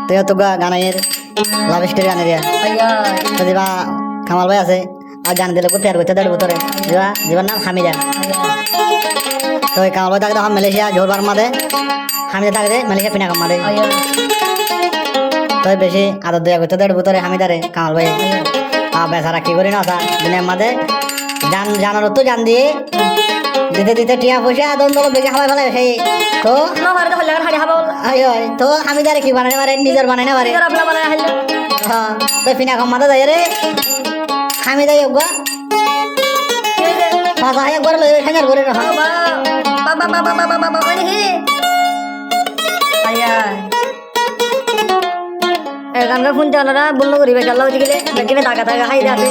তুই তো গানের লাভ স্টোরি গানের তো যেবা কামাল ভাই আছে আর গান দিলে পেয়ার করতে দেড় ভিতরে যেবার নাম হামিদা তো ওই কামাল ভাই থাকে তখন মালয়েশিয়া জোরবার মাদে হামিদা থাকে মালয়েশিয়া পিনা কাম মাদে তো বেশি আদর দেয়া করতে দেড় ভিতরে হামিদারে কামাল ভাই বেচারা কি করি না দিনের মাদে জানার তো জান দিয়ে দিতে দিতে টিয়া পয়সা আদন দল বেগে খাওয়াই ফেলে সেই তো তো হামিদারে কি বানাই পারে নিজের বানাই না পারে হ্যাঁ তো পিনা কাম মাদে যাই রে হামিদাই গা পাঁচা একবার লই খাইনার করে রাখা এখানকার ফোন চালারা বললো করি বেশ আল্লাহ গেলে বেকিনে টাকা টাকা খাই আছে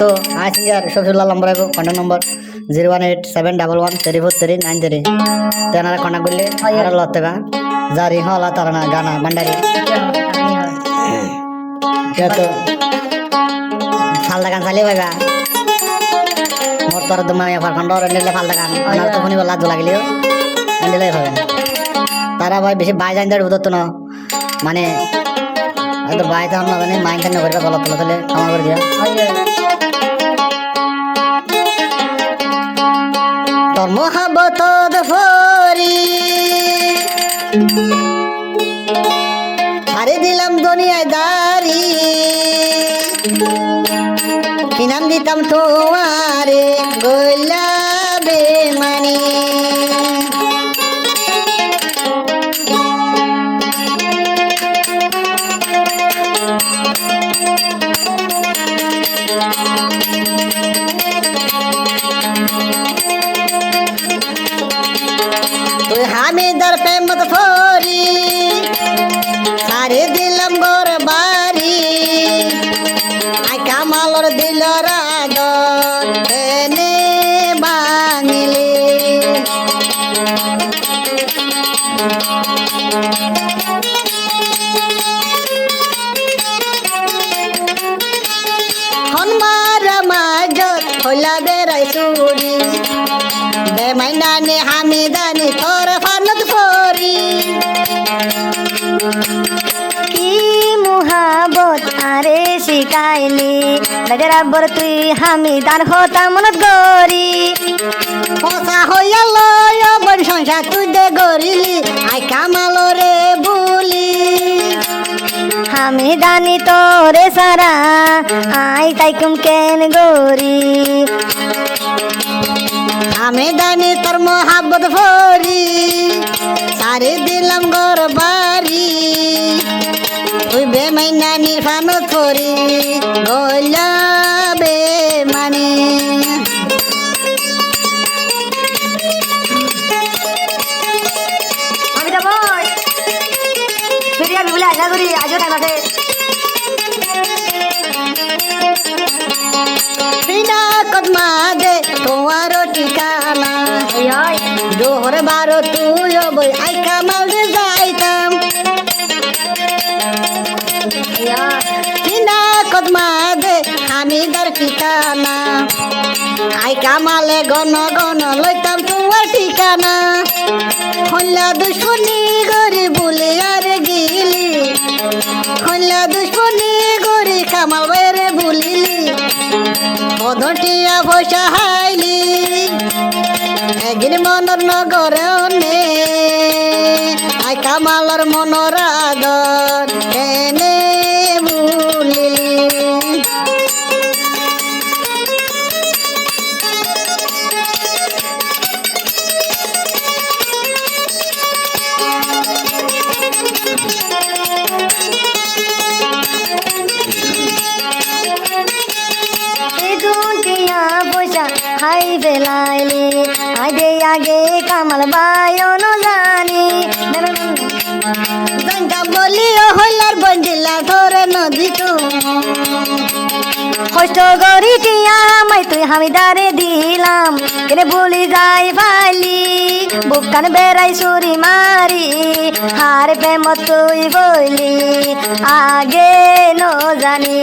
তো সিঙ্গার শফিউল্লাহ নম্বর আইব কন্ট্যাক্ট নম্বর 01871134393 তেনারা কন্ট্যাক্ট করলে আর লতে বা জারি হলা তারা না গানা ভান্ডারি তো ফালদা গান চালিয়ে ভাইবা মোর তোর তোমার ফারখন্ড নিলে ফালদা গান ওনার তো শুনিব লাজ লাগিলেও নিলে ভাবেন তারা ভাই বেশি বাই জান দেড় বুঝতো না মানে হয়তো বাই তো আমরা জানি মাইন্ড কেন করবে গলত তুলে আমার করে দিয়া তোর মোহাবত ফরি হারে দিলাম দুনিয়ায় দারি কি নাম দিতাম তোমারে গইলা বেমানি তুই হামিদার প্রেমত ফরি সারে দিলাম গোর বাড়ি আই কামালর দিল রাগ এনে বাঙিলি হনমার মাজত হইলা বেড়াই চুরি বেমাইনানি হামিদানি তোর ফানত ফরি কি মুহাবত আরে শিকাইলি বেদরাবর তুই হামিদান হতা মনত গরি ফসা হইয়া লয় বন সংসার তুই দে গরিলি আই কামালরে বুলি হামিদানি তোরে সারা আই তাইকুম কেন গরি হামিদানি তোর মোহাব্বত ফরি সারি দিলাম গোর বাড়ি তুই বেমাইনানি ফানত ফরি গইলা বেমানি আমি যাব ফিরে আমি বলে আশা করি আজও টাইম আছে বিনা কদমা দে তোমার ঠিকানা জোহর বারো তুই বই আই কামাল রে যাইতাম বিনা কদমা দে হামিদার ঠিকানা আই কামালে গণ গণ লইতাম তোমার ঠিকানা হল্লা দুশ্মনী গরি বলে আর গিলি হল্লা দুশ্মনী গরি কামাল বাইরে ভুলিলি অধটিয়া পয়সা হাইলি একদিন মনর নগরে নে আই কামালর মনর আদর এনে ভুলিলি হাই ফেলাইলি আগে আগে কামাল বায়ন জানি গঙ্গা বলিও হইলার বন্দিলা ধরে নদী তো কষ্ট করি টিয়া মাই তুই হামিদারে দিলাম কেনে বলি যাই ফাইলি বুকান বেড়াই সুরি মারি হার প্রেমত তুই বইলি আগে ন জানি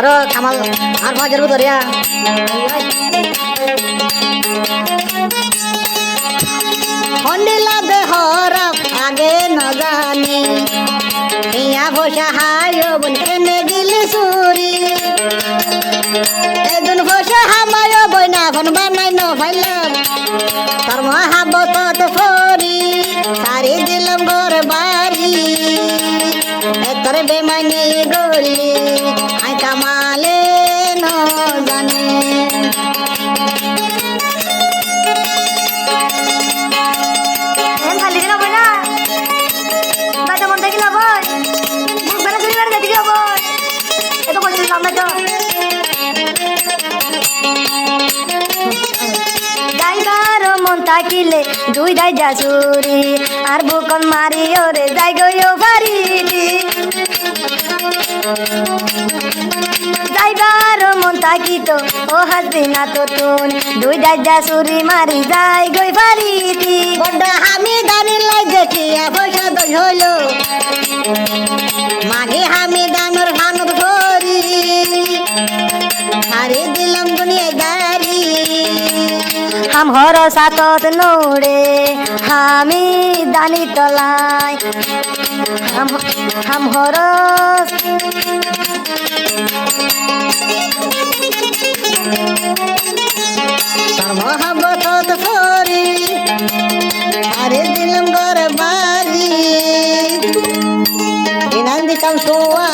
ধরো কামাল আর মাঝের ধরিয়া হন্ডিলা দেহরা আগে ন জানি ইয়া বসা হায় বোন কেনে গিলি সুরি এদিন বসা হামায় বইনা ফোন বানাই ন ফাইলাম তার মহাবত ফরি সারি দিলাম ঘর বাড়ি তোর বেমানি গলি আই কামালে ন জানে খালি দিন হবে না তাই মন থেকে লাভ মুখ বেলা চুরি বেড়ে যেতে হবো এত করছি সামনে তো যাইবার মন থাকিলে দুই দাই যা চুরি আর বুকন মারি ওরে যাই গইও বাড়ি যাইবার মন থাকিত ও হাসবি না তো তুন দুই দাই যা চুরি মারি যাই গই বাড়ি বড্ড আমি দানি লাই দেখিয়া পয়সা তো হইলো মাগে আমি দানোর ফানুর ধরি হারে দিলাম দুনিয়া দারি হাম হর সাতত নোড়ে হামি দানি তলায় হাম হর তার মহাবত ফরি হারে দিলাম ঘর বাড়ি দিনান দিতাম তোয়া